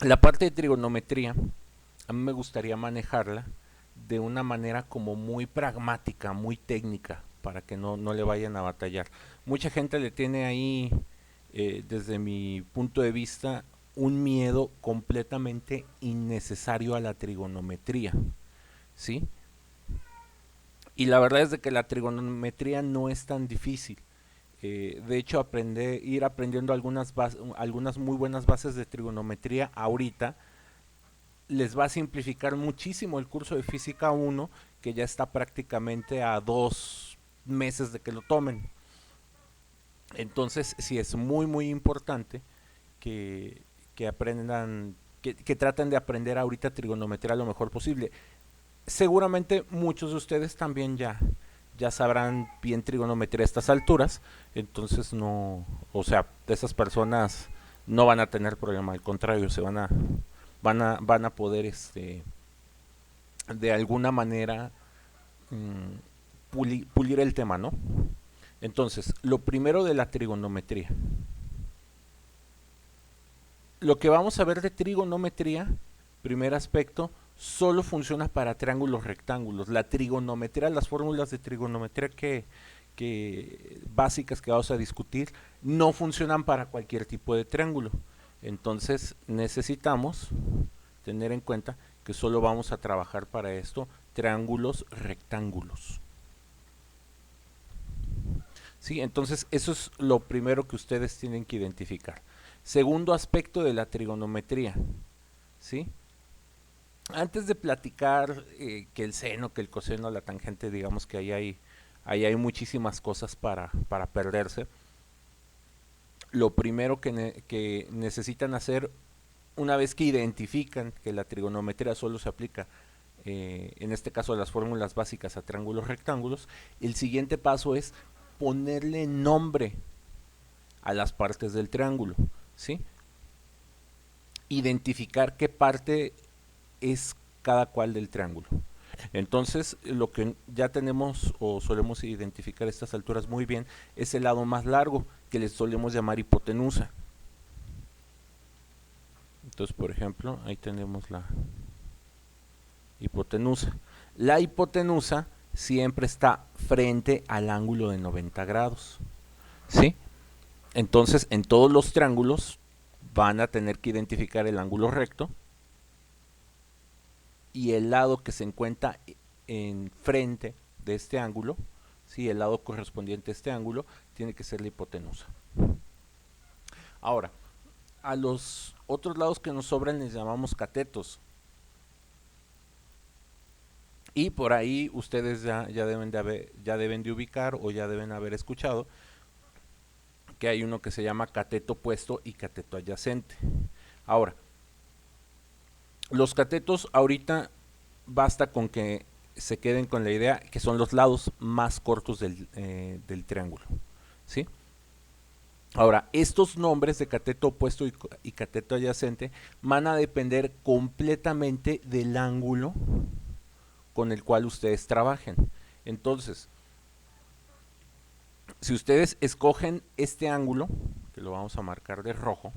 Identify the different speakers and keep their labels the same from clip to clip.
Speaker 1: La parte de trigonometría, a mí me gustaría manejarla de una manera como muy pragmática, muy técnica, para que no le vayan a batallar. Mucha gente le tiene ahí, desde mi punto de vista, un miedo completamente innecesario a la trigonometría, ¿sí? Y la verdad es de que la trigonometría no es tan difícil. De hecho, ir aprendiendo algunas muy buenas bases de trigonometría ahorita les va a simplificar muchísimo el curso de física 1, que ya está prácticamente a 2 meses de que lo tomen. Entonces, sí es muy, muy importante que, que aprendan, que traten de aprender ahorita trigonometría lo mejor posible. Seguramente muchos de ustedes también ya sabrán bien trigonometría a estas alturas, entonces no, o sea, esas personas no van a tener problema, al contrario, van a poder de alguna manera pulir el tema, ¿no? Entonces, lo primero de la trigonometría. Lo que vamos a ver de trigonometría, primer aspecto, solo funciona para triángulos rectángulos. La trigonometría, las fórmulas de trigonometría que básicas que vamos a discutir, no funcionan para cualquier tipo de triángulo. Entonces necesitamos tener en cuenta que solo vamos a trabajar para esto triángulos rectángulos. ¿Sí? Entonces, eso es lo primero que ustedes tienen que identificar. Segundo aspecto de la trigonometría, ¿sí? Antes de platicar que el seno, que el coseno, la tangente, digamos que ahí hay muchísimas cosas para perderse. Lo primero que necesitan hacer una vez que identifican que la trigonometría solo se aplica, en este caso a las fórmulas básicas a triángulos rectángulos, el siguiente paso es ponerle nombre a las partes del triángulo, ¿sí? Identificar qué parte es cada cual del triángulo. Entonces, lo que ya tenemos o solemos identificar a estas alturas muy bien es el lado más largo, que le solemos llamar hipotenusa. Entonces, por ejemplo, ahí tenemos la hipotenusa. La hipotenusa siempre está frente al ángulo de 90 grados, ¿sí? Entonces, en todos los triángulos van a tener que identificar el ángulo recto y el lado que se encuentra en frente de este ángulo, ¿sí? El lado correspondiente a este ángulo, tiene que ser la hipotenusa. Ahora, a los otros lados que nos sobran les llamamos catetos. Y por ahí ustedes ya deben de ubicar o ya deben haber escuchado que hay uno que se llama cateto opuesto y cateto adyacente. Ahora, los catetos ahorita basta con que se queden con la idea que son los lados más cortos del triángulo, ¿sí? Ahora, estos nombres de cateto opuesto y cateto adyacente van a depender completamente del ángulo con el cual ustedes trabajen. Entonces, si ustedes escogen este ángulo, que lo vamos a marcar de rojo,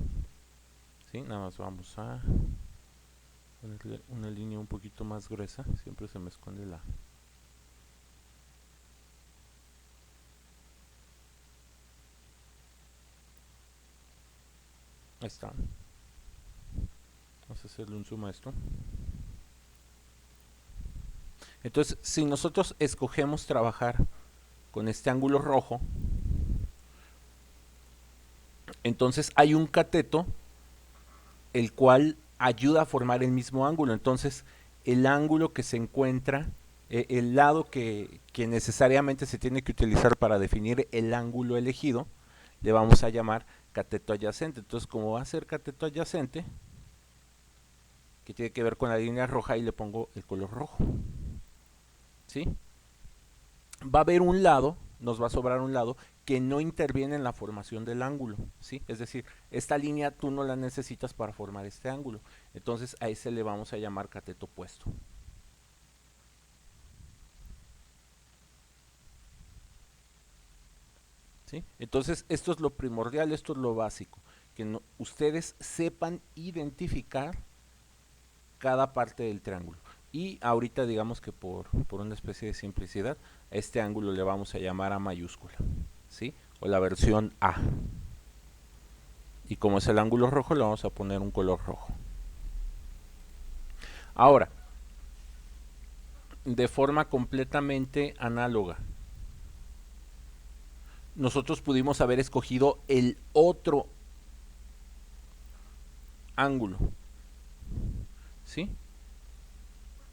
Speaker 1: ¿sí? Nada más vamos a ponerle una línea un poquito más gruesa, siempre se me esconde la... Ahí está. Vamos a hacerle un zoom a esto. Entonces, si nosotros escogemos trabajar con este ángulo rojo, entonces hay un cateto el cual ayuda a formar el mismo ángulo. Entonces, el ángulo que se encuentra, el lado que necesariamente se tiene que utilizar para definir el ángulo elegido, le vamos a llamar cateto adyacente. Entonces, como va a ser cateto adyacente, que tiene que ver con la línea roja, y le pongo el color rojo. ¿Sí? Va a haber un lado, nos va a sobrar un lado que no interviene en la formación del ángulo, ¿sí? Es decir, esta línea tú no la necesitas para formar este ángulo. Entonces a ese le vamos a llamar cateto opuesto. ¿Sí? Entonces esto es lo primordial, esto es lo básico, que ustedes sepan identificar cada parte del triángulo. Y ahorita digamos que por una especie de simplicidad, a este ángulo le vamos a llamar A mayúscula, ¿sí? O la versión A. Y como es el ángulo rojo, le vamos a poner un color rojo. Ahora, de forma completamente análoga, nosotros pudimos haber escogido el otro ángulo, ¿sí?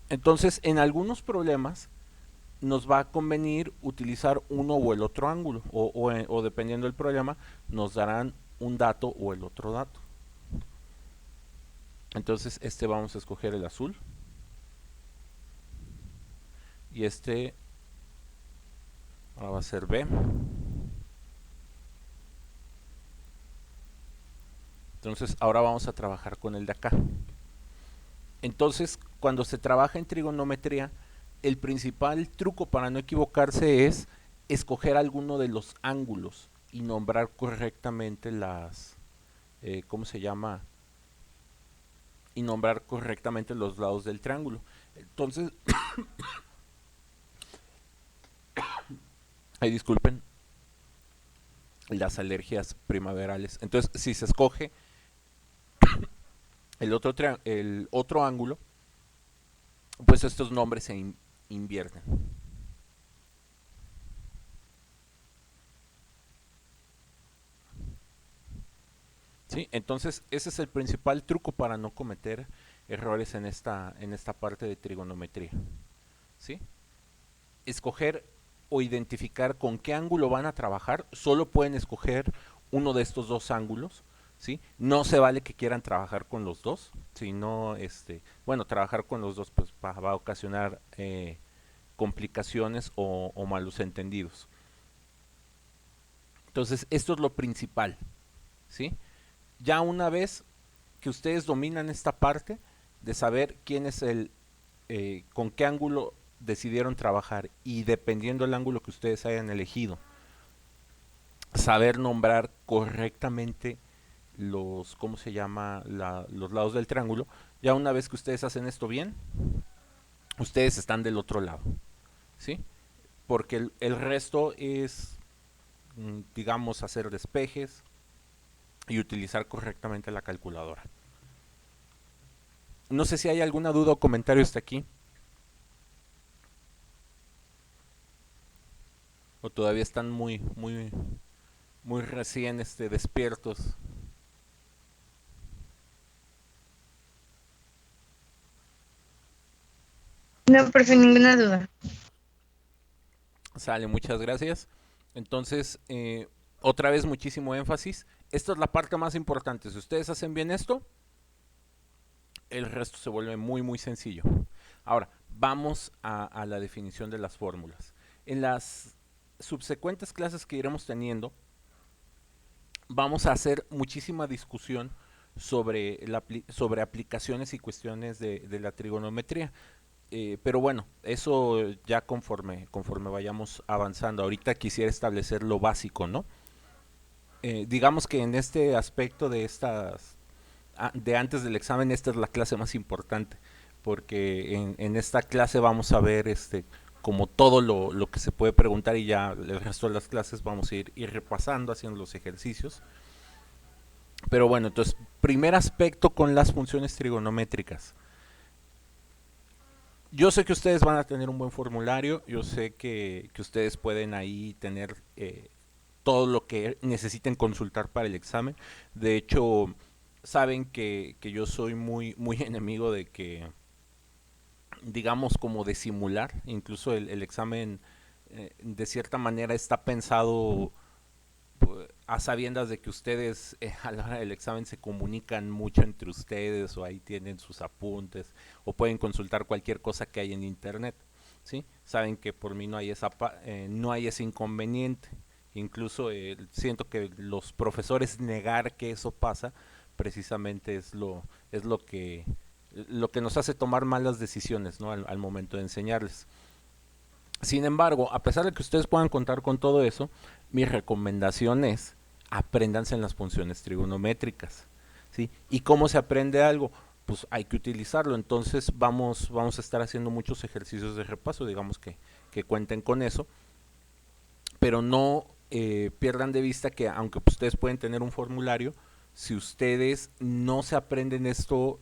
Speaker 1: Entonces, en algunos problemas nos va a convenir utilizar uno o el otro ángulo, o dependiendo del problema, nos darán un dato o el otro dato. Entonces, vamos a escoger el azul. Y ahora va a ser B. Entonces, ahora vamos a trabajar con el de acá. Entonces, cuando se trabaja en trigonometría, el principal truco para no equivocarse es escoger alguno de los ángulos y nombrar correctamente ¿cómo se llama? Y nombrar correctamente los lados del triángulo. Entonces, disculpen las alergias primaverales. Entonces, si se escoge el otro ángulo, pues estos nombres se invierten. ¿Sí? Entonces, ese es el principal truco para no cometer errores en esta parte de trigonometría. ¿Sí? Escoger o identificar con qué ángulo van a trabajar. Solo pueden escoger uno de estos dos ángulos. ¿Sí? No se vale que quieran trabajar con los dos, sino, bueno, trabajar con los dos pues va a ocasionar complicaciones o malos entendidos. Entonces, esto es lo principal, ¿sí? Ya una vez que ustedes dominan esta parte de saber quién es con qué ángulo decidieron trabajar y dependiendo del ángulo que ustedes hayan elegido, saber nombrar correctamente ¿cómo se llama? Los lados del triángulo. Ya una vez que ustedes hacen esto bien, ustedes están del otro lado, ¿sí? Porque el resto es, digamos, hacer despejes y utilizar correctamente la calculadora. No sé si hay alguna duda o comentario hasta aquí. O todavía están muy recién despiertos.
Speaker 2: No, profe, ninguna duda.
Speaker 1: Sale, muchas gracias. Entonces, otra vez muchísimo énfasis. Esta es la parte más importante. Si ustedes hacen bien esto, el resto se vuelve muy sencillo. Ahora, vamos a la definición de las fórmulas. En las subsecuentes clases que iremos teniendo, vamos a hacer muchísima discusión sobre aplicaciones y cuestiones de la trigonometría. Pero bueno, eso ya conforme vayamos avanzando. Ahorita quisiera establecer lo básico, ¿no? Digamos que en este aspecto de antes del examen, esta es la clase más importante, porque en esta clase vamos a ver como todo lo que se puede preguntar y ya el resto de las clases vamos a ir repasando, haciendo los ejercicios. Pero bueno, entonces, primer aspecto con las funciones trigonométricas. Yo sé que ustedes van a tener un buen formulario, yo sé que ustedes pueden ahí tener todo lo que necesiten consultar para el examen. De hecho, saben que yo soy muy enemigo de que, digamos, como de simular. Incluso el examen, de cierta manera, está pensado a sabiendas de que ustedes a la hora del examen se comunican mucho entre ustedes o ahí tienen sus apuntes o pueden consultar cualquier cosa que hay en internet, ¿sí? Saben que por mí no hay ese inconveniente. Incluso siento que los profesores negar que eso pasa precisamente es lo que nos hace tomar malas decisiones, ¿no? al momento de enseñarles. Sin embargo, a pesar de que ustedes puedan contar con todo eso, mi recomendación es apréndanse en las funciones trigonométricas, ¿sí? ¿Y cómo se aprende algo? Pues hay que utilizarlo. Entonces vamos a estar haciendo muchos ejercicios de repaso, digamos que cuenten con eso, pero no pierdan de vista que aunque ustedes pueden tener un formulario, si ustedes no se aprenden esto,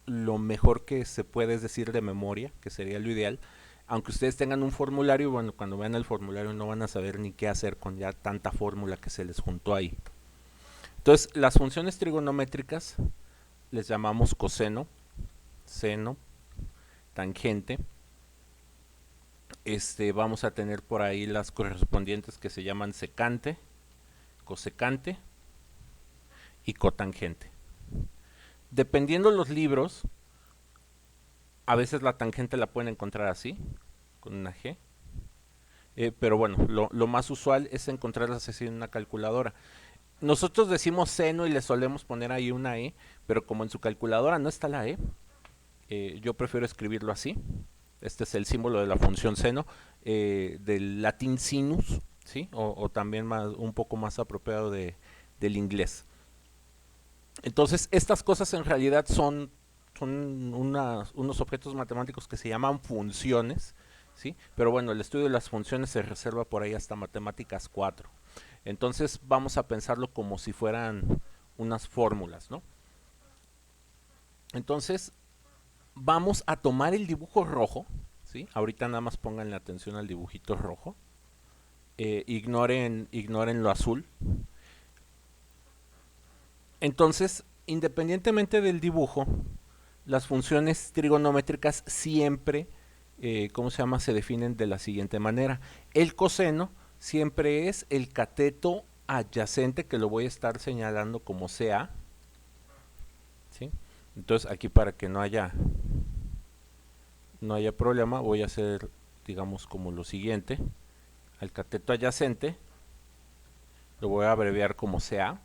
Speaker 1: lo mejor que se puede es decir de memoria, que sería lo ideal. Aunque ustedes tengan un formulario, bueno, cuando vean el formulario no van a saber ni qué hacer con ya tanta fórmula que se les juntó ahí. Entonces, las funciones trigonométricas les llamamos coseno, seno, tangente. Vamos a tener por ahí las correspondientes que se llaman secante, cosecante y cotangente. Dependiendo los libros, a veces la tangente la pueden encontrar así, con una G. Pero bueno, lo más usual es encontrarlas así en una calculadora. Nosotros decimos seno y le solemos poner ahí una E, pero como en su calculadora no está la E, yo prefiero escribirlo así. Este es el símbolo de la función seno, del latín sinus, ¿sí? O también un poco más apropiado del inglés. Entonces, estas cosas en realidad son unos objetos matemáticos que se llaman funciones, ¿sí? Pero bueno, el estudio de las funciones se reserva por ahí hasta matemáticas 4. Entonces, vamos a pensarlo como si fueran unas fórmulas, ¿no? Entonces, vamos a tomar el dibujo rojo, ¿sí? Ahorita nada más pongan la atención al dibujito rojo. Ignoren lo azul. Entonces, independientemente del dibujo, las funciones trigonométricas siempre, ¿cómo se llama? Se definen de la siguiente manera. El coseno siempre es el cateto adyacente, que lo voy a estar señalando como CA, ¿sí? Entonces, aquí para que no haya problema, voy a hacer, digamos, como lo siguiente. Al cateto adyacente lo voy a abreviar como CA.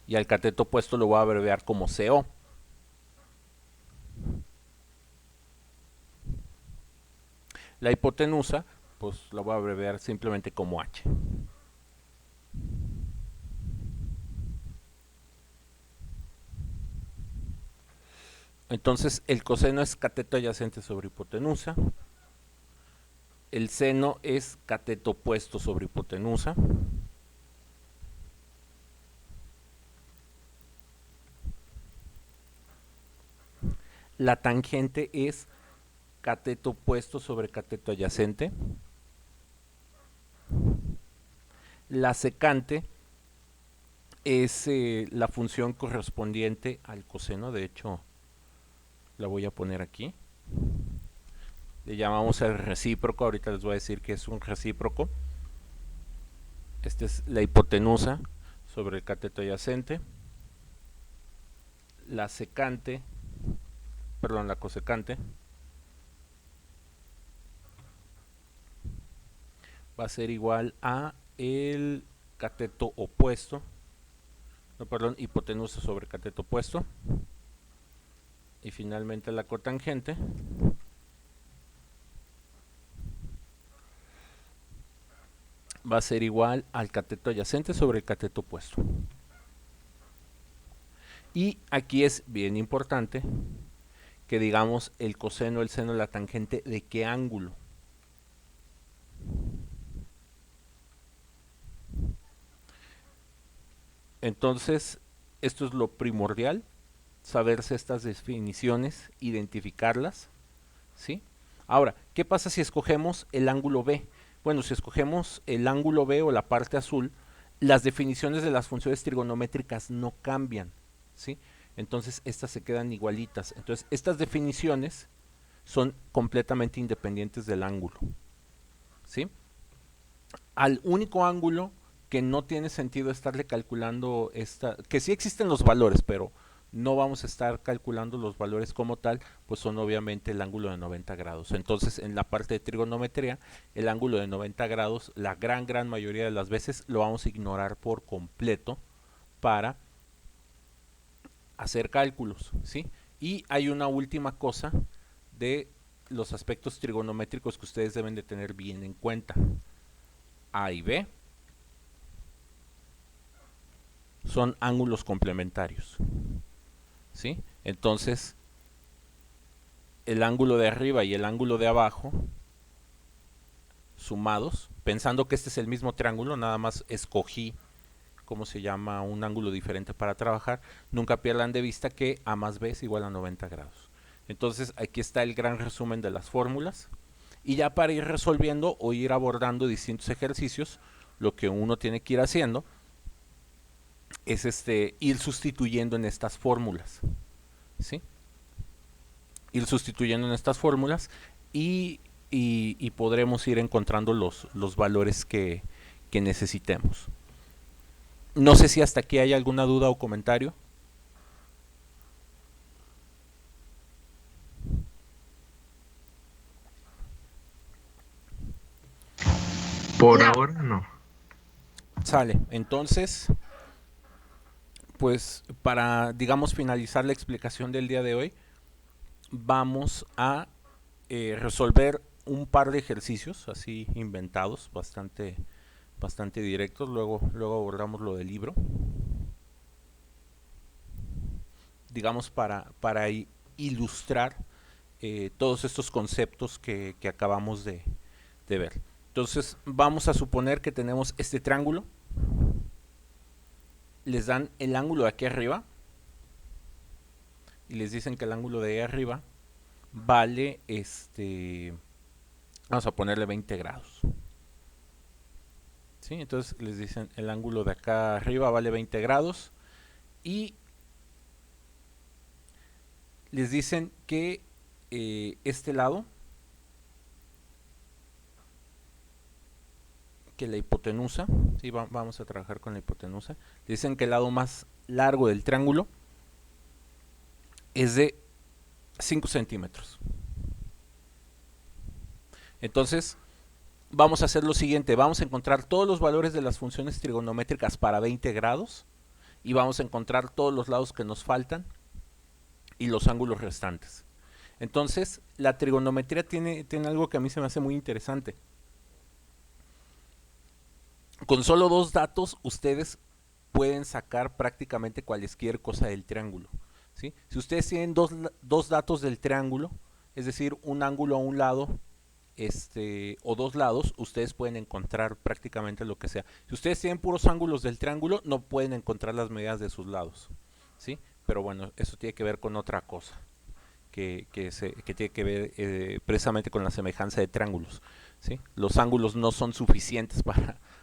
Speaker 1: Y al cateto opuesto lo voy a abreviar como CO. La hipotenusa, pues la voy a abreviar simplemente como H. Entonces, el coseno es cateto adyacente sobre hipotenusa. El seno es cateto opuesto sobre hipotenusa. La tangente es cateto opuesto sobre cateto adyacente. La secante es la función correspondiente al coseno. De hecho, la voy a poner aquí. Le llamamos el recíproco. Ahorita les voy a decir que es un recíproco. Esta es la hipotenusa sobre el cateto adyacente. La secante, perdón, la cosecante va a ser igual a el cateto opuesto, no, perdón, hipotenusa sobre cateto opuesto. Y finalmente la cotangente va a ser igual al cateto adyacente sobre el cateto opuesto. Y aquí es bien importante que digamos el coseno, el seno, la tangente, ¿de qué ángulo? Entonces, esto es lo primordial, saberse estas definiciones, identificarlas, ¿sí? Ahora, ¿qué pasa si escogemos el ángulo B? Bueno, si escogemos el ángulo B o la parte azul, las definiciones de las funciones trigonométricas no cambian, ¿sí? Entonces, estas se quedan igualitas. Entonces, estas definiciones son completamente independientes del ángulo, ¿sí? Al único ángulo que no tiene sentido estarle calculando que sí existen los valores, pero no vamos a estar calculando los valores como tal, pues son obviamente el ángulo de 90 grados. Entonces, en la parte de trigonometría, el ángulo de 90 grados, la gran mayoría de las veces lo vamos a ignorar por completo para hacer cálculos, ¿sí? Y hay una última cosa de los aspectos trigonométricos que ustedes deben de tener bien en cuenta. A y B son ángulos complementarios, ¿sí? Entonces, el ángulo de arriba y el ángulo de abajo sumados, pensando que este es el mismo triángulo, nada más escogí, ¿cómo se llama?, un ángulo diferente para trabajar. Nunca pierdan de vista que A más B es igual a 90 grados. Entonces, aquí está el gran resumen de las fórmulas. Y ya para ir resolviendo o ir abordando distintos ejercicios, lo que uno tiene que ir haciendo es ir sustituyendo en estas fórmulas, ¿sí? Ir sustituyendo en estas fórmulas y podremos ir encontrando los valores que necesitemos. No sé si hasta aquí hay alguna duda o comentario.
Speaker 3: Por
Speaker 2: No,
Speaker 3: ahora no.
Speaker 1: Sale, entonces, pues para, digamos, finalizar la explicación del día de hoy, vamos a resolver un par de ejercicios así inventados, bastante directos. Luego abordamos lo del libro. Digamos, para ilustrar todos estos conceptos que acabamos de ver. Entonces, vamos a suponer que tenemos este triángulo. Les dan el ángulo de aquí arriba y les dicen que el ángulo de ahí arriba vale, vamos a ponerle 20 grados. ¿Sí? Entonces les dicen el ángulo de acá arriba vale 20 grados y les dicen que este lado, que la hipotenusa, ¿sí? Vamos a trabajar con la hipotenusa, dicen que el lado más largo del triángulo es de 5 centímetros. Entonces, vamos a hacer lo siguiente, vamos a encontrar todos los valores de las funciones trigonométricas para 20 grados y vamos a encontrar todos los lados que nos faltan y los ángulos restantes. Entonces, la trigonometría tiene algo que a mí se me hace muy interesante. Con solo dos datos, ustedes pueden sacar prácticamente cualquier cosa del triángulo, ¿sí? Si ustedes tienen dos datos del triángulo, es decir, un ángulo a un lado o dos lados, ustedes pueden encontrar prácticamente lo que sea. Si ustedes tienen puros ángulos del triángulo, no pueden encontrar las medidas de sus lados, ¿sí? Pero bueno, eso tiene que ver con otra cosa, que tiene que ver precisamente con la semejanza de triángulos, ¿sí? Los ángulos no son suficientes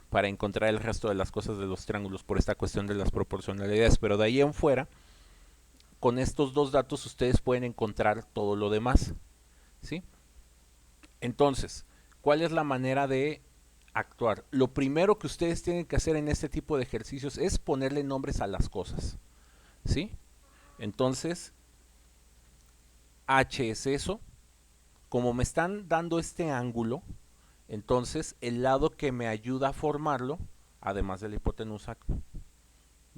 Speaker 1: para encontrar el resto de las cosas de los triángulos por esta cuestión de las proporcionalidades, pero de ahí en fuera, con estos dos datos ustedes pueden encontrar todo lo demás, ¿sí? Entonces, ¿cuál es la manera de actuar? Lo primero que ustedes tienen que hacer en este tipo de ejercicios es ponerle nombres a las cosas, ¿sí? Entonces, H es eso. Como me están dando este ángulo, entonces el lado que me ayuda a formarlo, además de la hipotenusa,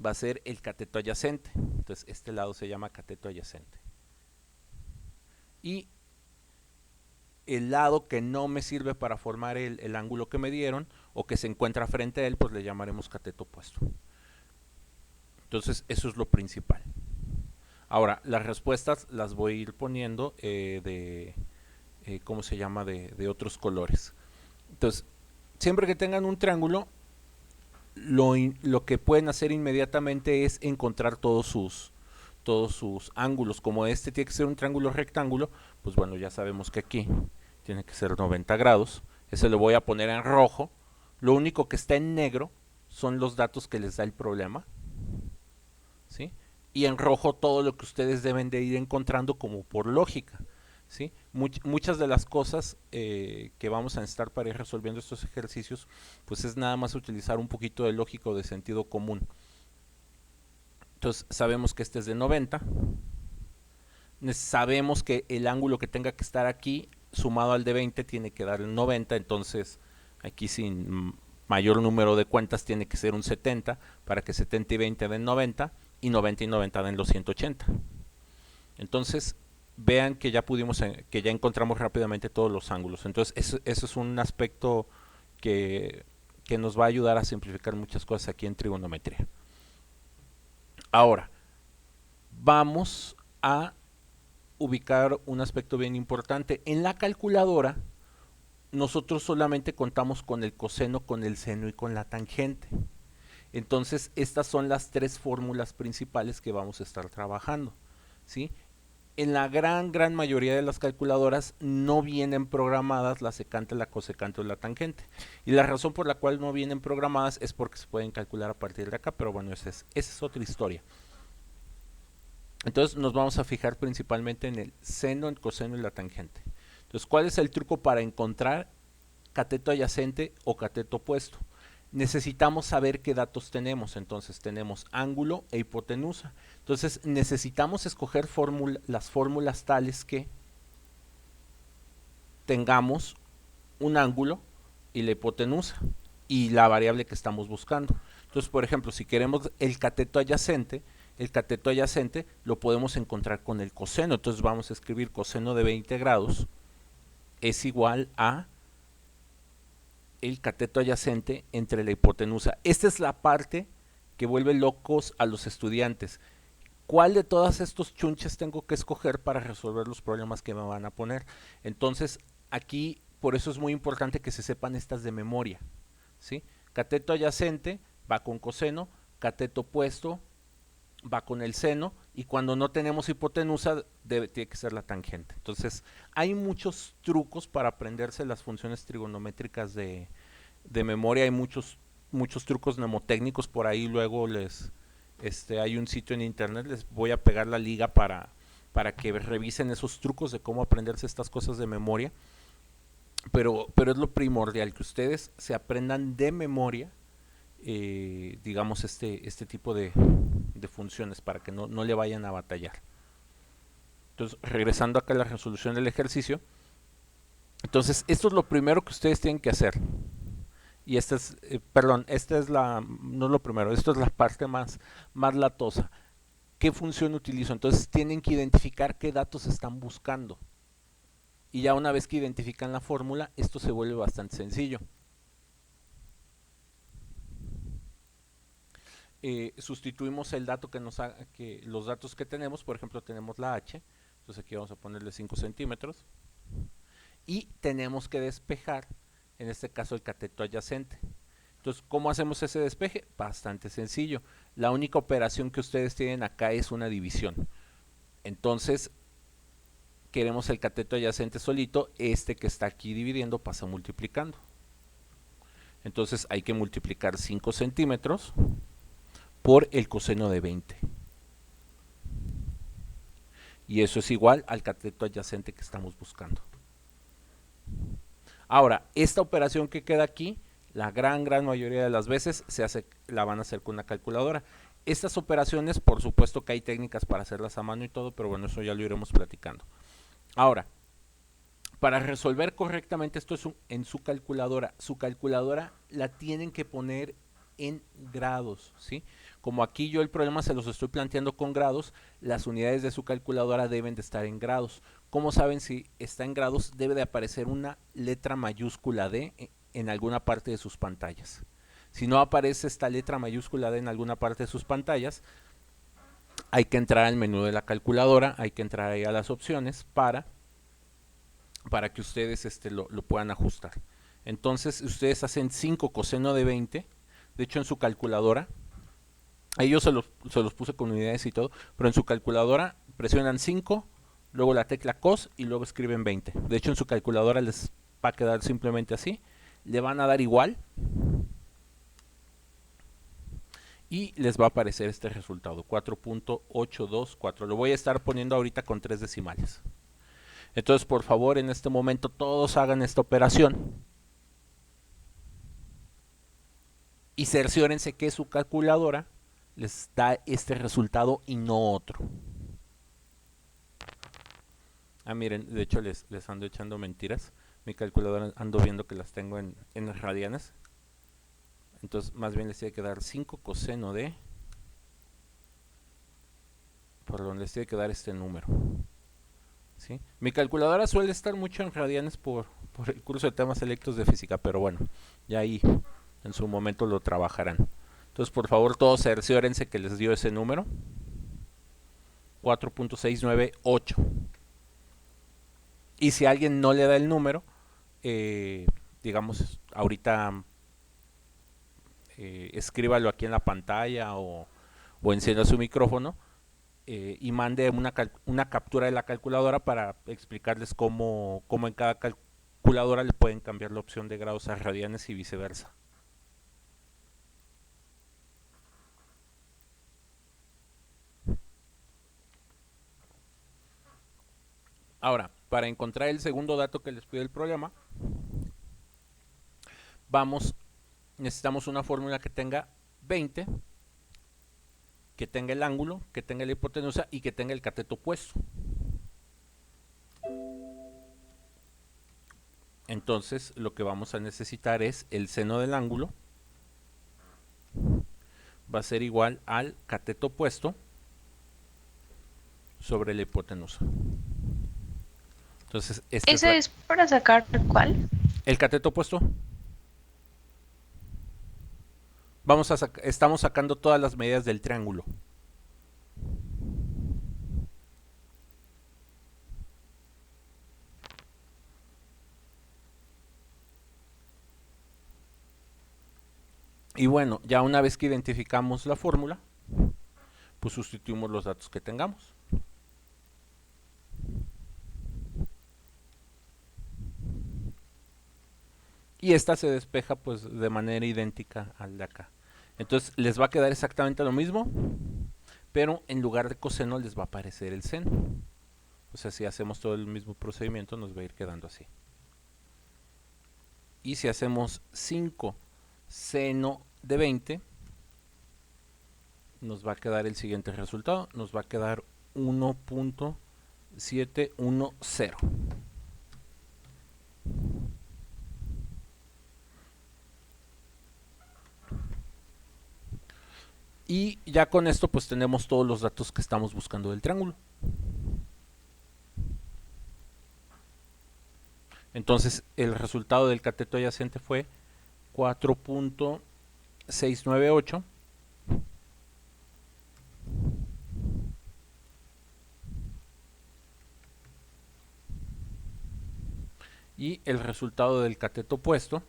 Speaker 1: va a ser el cateto adyacente. Entonces este lado se llama cateto adyacente. Y el lado que no me sirve para formar el ángulo que me dieron o que se encuentra frente a él, pues le llamaremos cateto opuesto. Entonces eso es lo principal. Ahora, las respuestas las voy a ir poniendo ¿cómo se llama? De otros colores. Entonces, siempre que tengan un triángulo, lo que pueden hacer inmediatamente es encontrar todos sus ángulos. Como este tiene que ser un triángulo rectángulo, pues bueno, ya sabemos que aquí tiene que ser 90 grados. Ese lo voy a poner en rojo. Lo único que está en negro son los datos que les da el problema, ¿sí? Y en rojo todo lo que ustedes deben de ir encontrando como por lógica, ¿sí? Muchas de las cosas que vamos a necesitar para ir resolviendo estos ejercicios, pues es nada más utilizar un poquito de lógica o de sentido común. Entonces sabemos que este es de 90. Sabemos que el ángulo que tenga que estar aquí sumado al de 20 tiene que dar el 90, entonces aquí sin mayor número de cuentas tiene que ser un 70 para que 70 y 20 den 90 y 90 y 90 den los 180. Entonces vean que ya que ya encontramos rápidamente todos los ángulos. Entonces eso es un aspecto que que nos va a ayudar a simplificar muchas cosas aquí en trigonometría. Ahora, vamos a ubicar un aspecto bien importante. En la calculadora, nosotros solamente contamos con el coseno, con el seno y con la tangente. Entonces, estas son las tres fórmulas principales que vamos a estar trabajando, ¿sí? En la gran mayoría de las calculadoras no vienen programadas la secante, la cosecante o la tangente. Y la razón por la cual no vienen programadas es porque se pueden calcular a partir de acá, pero bueno, esa es otra historia. Entonces nos vamos a fijar principalmente en el seno, el coseno y la tangente. Entonces, ¿cuál es el truco para encontrar cateto adyacente o cateto opuesto? Necesitamos saber qué datos tenemos. Entonces tenemos ángulo e hipotenusa. Entonces necesitamos escoger las fórmulas tales que tengamos un ángulo y la hipotenusa y la variable que estamos buscando. Entonces, por ejemplo, si queremos el cateto adyacente lo podemos encontrar con el coseno. Entonces vamos a escribir coseno de 20 grados es igual a el cateto adyacente entre la hipotenusa. Esta es la parte que vuelve locos a los estudiantes. ¿Cuál de todos estos chunches tengo que escoger para resolver los problemas que me van a poner? Entonces, aquí, por eso es muy importante que se sepan estas de memoria, ¿sí? Cateto adyacente va con coseno, cateto opuesto va con el seno, y cuando no tenemos hipotenusa tiene que ser la tangente. Entonces hay muchos trucos para aprenderse las funciones trigonométricas de memoria. Hay muchos trucos mnemotécnicos por ahí. Luego hay un sitio en internet, les voy a pegar la liga para que revisen esos trucos de cómo aprenderse estas cosas de memoria. Pero es lo primordial, que ustedes se aprendan de memoria digamos este tipo de funciones para que no le vayan a batallar. Entonces, regresando acá a la resolución del ejercicio, entonces esto es lo primero que ustedes tienen que hacer. Y esta es no es lo primero, esto es la parte más latosa. ¿Qué función utilizo? Entonces tienen que identificar qué datos están buscando. Y ya una vez que identifican la fórmula, esto se vuelve bastante sencillo. Sustituimos el dato que nos haga, que los datos que tenemos. Por ejemplo, tenemos la h, entonces aquí vamos a ponerle 5 centímetros y tenemos que despejar, en este caso, el cateto adyacente. Entonces, ¿cómo hacemos ese despeje? Bastante sencillo. La única operación que ustedes tienen acá es una división. Entonces, queremos el cateto adyacente solito, este que está aquí dividiendo pasa multiplicando. Entonces hay que multiplicar 5 centímetros por el coseno de 20. Y eso es igual al cateto adyacente que estamos buscando. Ahora, esta operación que queda aquí, la gran mayoría de las veces la van a hacer con una calculadora. Estas operaciones, por supuesto que hay técnicas para hacerlas a mano y todo, pero bueno, eso ya lo iremos platicando. Ahora, para resolver correctamente esto en su calculadora la tienen que poner en grados, ¿sí? Como aquí yo el problema se los estoy planteando con grados, las unidades de su calculadora deben de estar en grados. ¿Cómo saben si está en grados? Debe de aparecer una letra mayúscula D en alguna parte de sus pantallas. Si no aparece esta letra mayúscula D en alguna parte de sus pantallas, hay que entrar al menú de la calculadora, hay que entrar ahí a las opciones para que ustedes lo puedan ajustar. Entonces ustedes hacen 5 coseno de 20. De hecho, en su calculadora, ahí yo se los puse con unidades y todo, pero en su calculadora presionan 5, luego la tecla cos y luego escriben 20. De hecho, en su calculadora les va a quedar simplemente así. Le van a dar igual y les va a aparecer este resultado, 4.824. Lo voy a estar poniendo ahorita con 3 decimales. Entonces, por favor, en este momento todos hagan esta operación y cerciórense que su calculadora les da este resultado y no otro. Miren, de hecho les ando echando mentiras. Mi calculadora ando viendo que las tengo en radianes. Entonces, más bien les tiene que dar 5 coseno de... Perdón, les tiene que dar este número. ¿Sí? Mi calculadora suele estar mucho en radianes por el curso de temas selectos de física, pero bueno, ya ahí En su momento lo trabajarán. Entonces, por favor, todos cerciórense que les dio ese número. 4.698. Y si alguien no le da el número, digamos, ahorita escríbalo aquí en la pantalla o encienda su micrófono y mande una captura de la calculadora para explicarles cómo en cada calculadora le pueden cambiar la opción de grados a radianes y viceversa. Ahora, para encontrar el segundo dato que les pide el programa, necesitamos una fórmula que tenga 20, que tenga el ángulo, que tenga la hipotenusa y que tenga el cateto opuesto. Entonces, lo que vamos a necesitar es el seno del ángulo va a ser igual al cateto opuesto sobre la hipotenusa. Entonces,
Speaker 2: ¿Ese es para sacar cuál?
Speaker 1: el cateto opuesto. Estamos sacando todas las medidas del triángulo. Y bueno, ya una vez que identificamos la fórmula, pues sustituimos los datos que tengamos. Y esta se despeja pues de manera idéntica al de acá. Entonces les va a quedar exactamente lo mismo, pero en lugar de coseno les va a aparecer el seno. O sea, si hacemos todo el mismo procedimiento nos va a ir quedando así. Y si hacemos 5 seno de 20, nos va a quedar el siguiente resultado. Nos va a quedar 1.710. Y ya con esto pues tenemos todos los datos que estamos buscando del triángulo. Entonces el resultado del cateto adyacente fue 4.698. Y el resultado del cateto opuesto,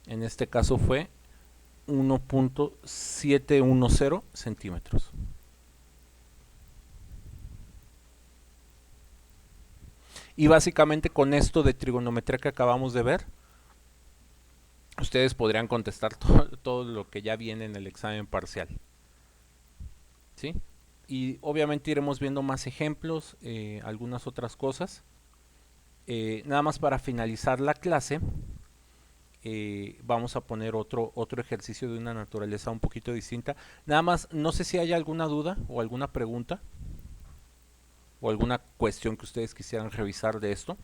Speaker 1: en este caso fue 1.710 centímetros. Y básicamente con esto de trigonometría que acabamos de ver, ustedes podrían contestar todo lo que ya viene en el examen parcial. ¿Sí? Y obviamente iremos viendo más ejemplos, algunas otras cosas. Nada más para finalizar la clase, vamos a poner otro ejercicio de una naturaleza un poquito distinta. Nada más, no sé si hay alguna duda o alguna pregunta o alguna cuestión que ustedes quisieran revisar de esto.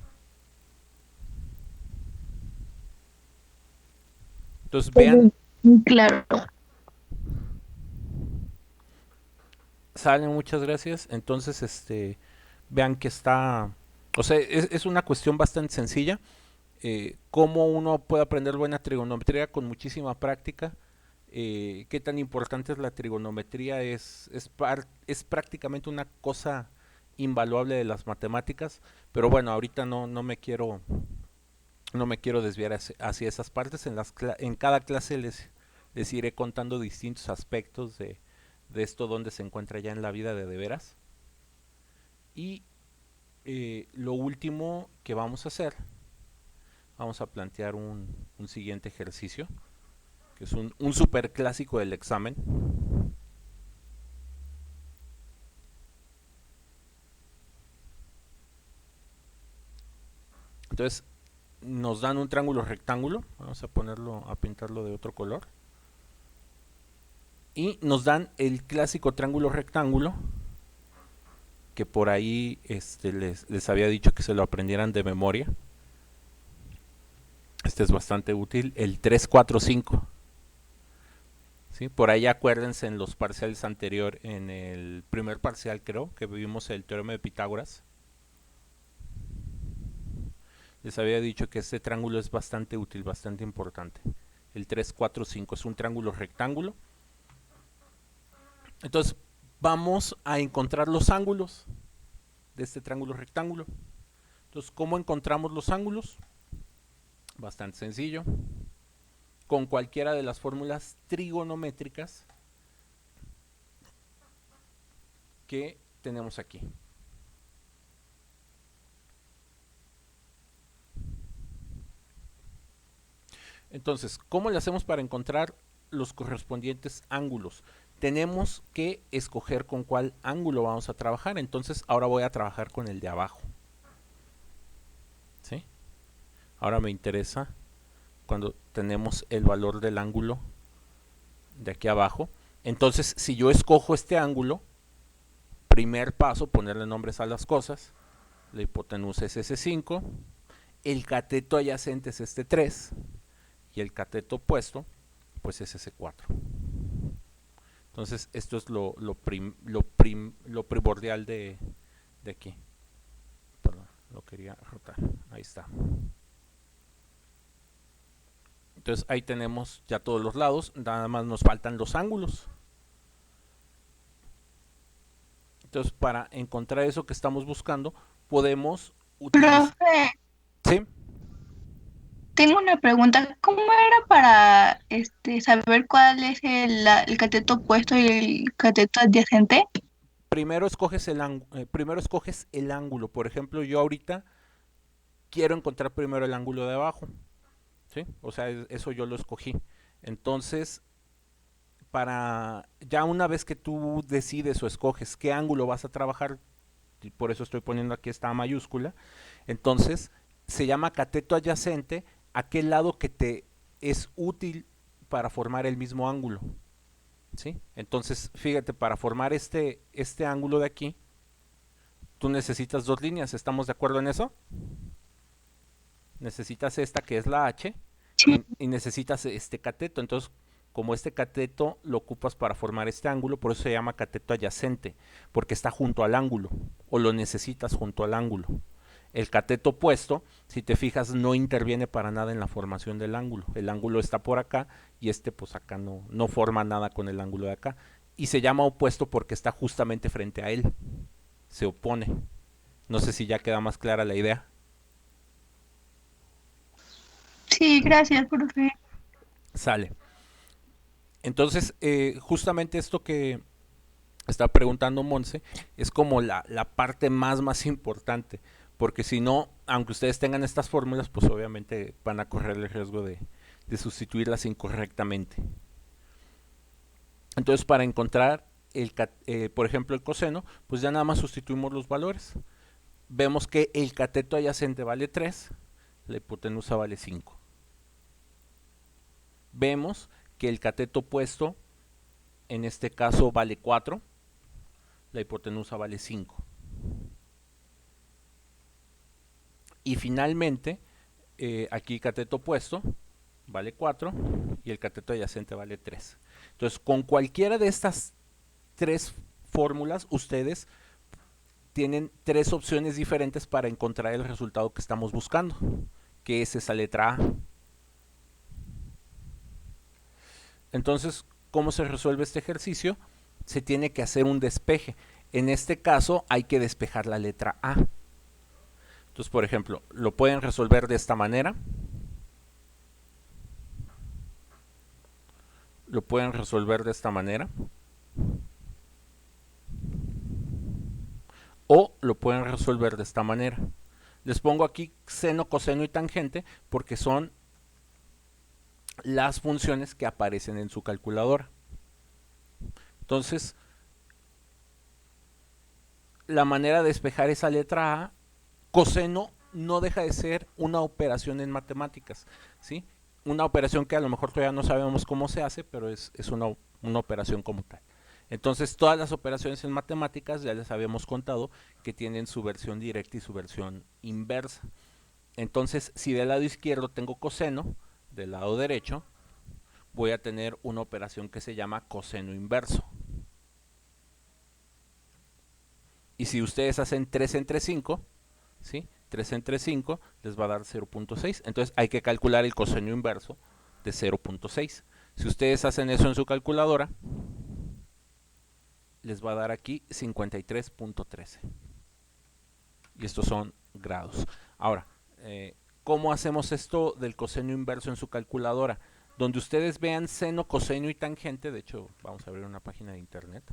Speaker 1: Entonces vean.
Speaker 2: Claro.
Speaker 1: Salen, muchas gracias. Entonces, vean que está, o sea, es una cuestión bastante sencilla. Cómo uno puede aprender buena trigonometría con muchísima práctica. Qué tan importante es la trigonometría, es prácticamente una cosa invaluable de las matemáticas, pero bueno, ahorita no me quiero desviar hacia esas partes. En cada clase les iré contando distintos aspectos de esto donde se encuentra ya en la vida de veras. Y lo último que vamos a hacer, vamos a plantear un siguiente ejercicio, que es un super clásico del examen. Entonces, nos dan un triángulo rectángulo, vamos a pintarlo de otro color. Y nos dan el clásico triángulo rectángulo, que por ahí les había dicho que se lo aprendieran de memoria. Este es bastante útil, el 345. ¿Sí? Por ahí acuérdense en los parciales anterior, en el primer parcial creo, que vimos el teorema de Pitágoras. Les había dicho que este triángulo es bastante útil, bastante importante. el 3, 4, 5. Es un triángulo rectángulo. Entonces vamos a encontrar los ángulos de este triángulo rectángulo. Entonces, ¿cómo encontramos los ángulos? Bastante sencillo. Con cualquiera de las fórmulas trigonométricas que tenemos aquí. Entonces, ¿cómo le hacemos para encontrar los correspondientes ángulos? Tenemos que escoger con cuál ángulo vamos a trabajar. Entonces, ahora voy a trabajar con el de abajo. ¿Sí? Ahora me interesa cuando tenemos el valor del ángulo de aquí abajo. Entonces, si yo escojo este ángulo, primer paso, ponerle nombres a las cosas. La hipotenusa es S5, el cateto adyacente es este 3 y el cateto opuesto pues es S4. Entonces esto es lo primordial de aquí. Perdón, lo quería rotar. Ahí está. Entonces ahí tenemos ya todos los lados, nada más nos faltan los ángulos. Entonces para encontrar eso que estamos buscando, podemos utilizar...
Speaker 2: Profe,
Speaker 1: ¿Sí?
Speaker 2: tengo una pregunta. ¿Cómo era para saber cuál es el cateto opuesto y el cateto adyacente?
Speaker 1: Primero escoges el ángulo. Por ejemplo, yo ahorita quiero encontrar primero el ángulo de abajo. ¿Sí? O sea, eso yo lo escogí. Entonces, para ya una vez que tú decides o escoges qué ángulo vas a trabajar, y por eso estoy poniendo aquí esta mayúscula, entonces se llama cateto adyacente aquel lado que te es útil para formar el mismo ángulo. ¿Sí? Entonces, fíjate, para formar este ángulo de aquí, tú necesitas dos líneas, ¿estamos de acuerdo en eso? Necesitas esta que es la H
Speaker 2: Sí.
Speaker 1: y necesitas este cateto. Entonces, como este cateto lo ocupas para formar este ángulo, por eso se llama cateto adyacente, porque está junto al ángulo, o lo necesitas junto al ángulo. El cateto opuesto, si te fijas, no interviene para nada en la formación del ángulo. El ángulo está por acá y este pues acá no forma nada con el ángulo de acá. Y se llama opuesto porque está justamente frente a él. Se opone. No sé si ya queda más clara la idea.
Speaker 2: Sí, gracias, profe.
Speaker 1: Sale. Entonces, justamente esto que está preguntando Monse es como la parte más importante. Porque si no, aunque ustedes tengan estas fórmulas, pues obviamente van a correr el riesgo de sustituirlas incorrectamente. Entonces, para encontrar, por ejemplo, el coseno, pues ya nada más sustituimos los valores. Vemos que el cateto adyacente vale 3, la hipotenusa vale 5. Vemos que el cateto opuesto, en este caso, vale 4, la hipotenusa vale 5. Y finalmente, aquí cateto opuesto vale 4 y el cateto adyacente vale 3. Entonces, con cualquiera de estas tres fórmulas, ustedes tienen tres opciones diferentes para encontrar el resultado que estamos buscando, que es esa letra A. Entonces, ¿cómo se resuelve este ejercicio? Se tiene que hacer un despeje. En este caso, hay que despejar la letra A. Entonces, por ejemplo, lo pueden resolver de esta manera. Lo pueden resolver de esta manera. O lo pueden resolver de esta manera. Les pongo aquí seno, coseno y tangente porque son las funciones que aparecen en su calculadora. Entonces, la manera de despejar esa letra A, coseno no deja de ser una operación en matemáticas, ¿sí? Una operación que a lo mejor todavía no sabemos cómo se hace, pero es una operación como tal. Entonces, todas las operaciones en matemáticas ya les habíamos contado que tienen su versión directa y su versión inversa. Entonces, si del lado izquierdo tengo coseno, del lado derecho voy a tener una operación que se llama coseno inverso. Y si ustedes hacen 3 entre 5, ¿sí? 3 entre 5 les va a dar 0.6. Entonces hay que calcular el coseno inverso de 0.6. Si ustedes hacen eso en su calculadora, les va a dar aquí 53.13. Y estos son grados. Ahora, ¿cómo hacemos esto del coseno inverso en su calculadora? Donde ustedes vean seno, coseno y tangente, de hecho, vamos a abrir una página de internet.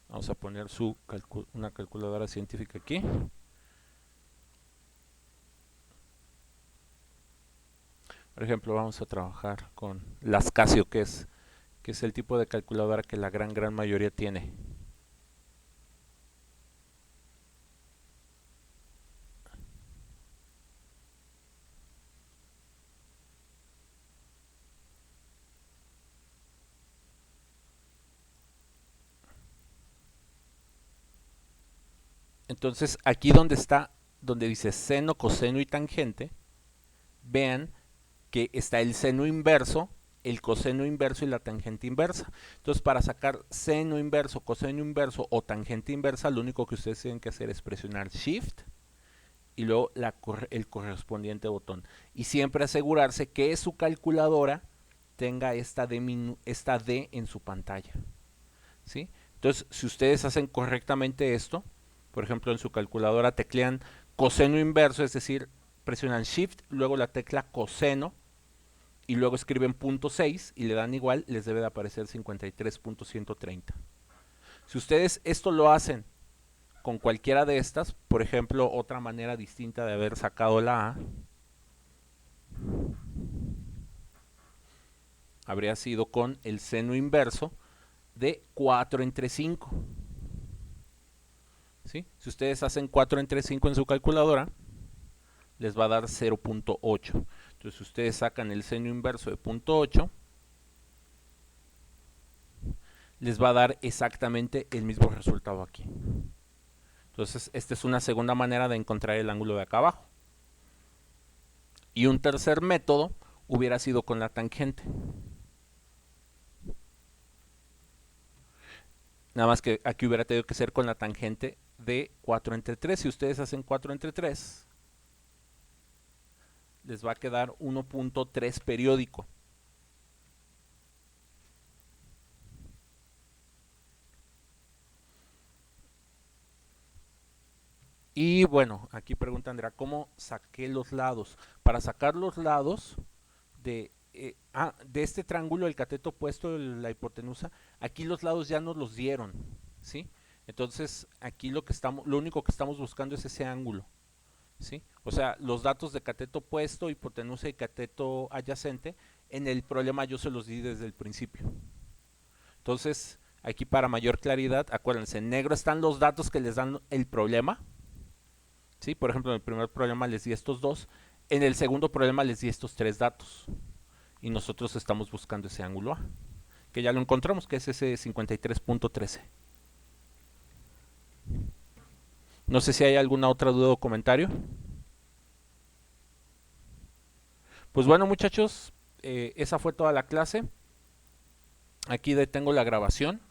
Speaker 1: Vamos a poner una calculadora científica aquí. Por ejemplo, vamos a trabajar con las Casio, que es el tipo de calculadora que la gran mayoría tiene. Entonces, aquí donde dice seno, coseno y tangente, vean que está el seno inverso, el coseno inverso y la tangente inversa. Entonces, para sacar seno inverso, coseno inverso o tangente inversa, lo único que ustedes tienen que hacer es presionar Shift y luego el correspondiente botón. Y siempre asegurarse que su calculadora tenga esta D en su pantalla. ¿Sí? Entonces, si ustedes hacen correctamente esto, por ejemplo, en su calculadora teclean coseno inverso, es decir, presionan Shift, luego la tecla coseno, y luego escriben .6 y le dan igual, les debe de aparecer 53.130. Si ustedes esto lo hacen con cualquiera de estas, por ejemplo, otra manera distinta de haber sacado la A, habría sido con el seno inverso de 4 entre 5. ¿Sí? Si ustedes hacen 4 entre 5 en su calculadora, les va a dar 0.8. Entonces, si ustedes sacan el seno inverso de 0.8, les va a dar exactamente el mismo resultado aquí. Entonces, esta es una segunda manera de encontrar el ángulo de acá abajo. Y un tercer método hubiera sido con la tangente. Nada más que aquí hubiera tenido que ser con la tangente de 4 entre 3. Si ustedes hacen 4 entre 3, les va a quedar 1.3 periódico. Y bueno, aquí pregunta Andrea, ¿cómo saqué los lados? Para sacar los lados de este triángulo, el cateto opuesto, la hipotenusa, aquí los lados ya nos los dieron, ¿sí? Entonces, aquí lo único que estamos buscando es ese ángulo, ¿sí? O sea, los datos de cateto opuesto, hipotenusa y cateto adyacente, en el problema yo se los di desde el principio. Entonces, aquí para mayor claridad, acuérdense, en negro están los datos que les dan el problema, ¿sí? Por ejemplo, en el primer problema les di estos dos, en el segundo problema les di estos tres datos. Y nosotros estamos buscando ese ángulo A, que ya lo encontramos, que es ese 53.13. No sé si hay alguna otra duda o comentario. Pues bueno, muchachos, esa fue toda la clase. Aquí detengo la grabación.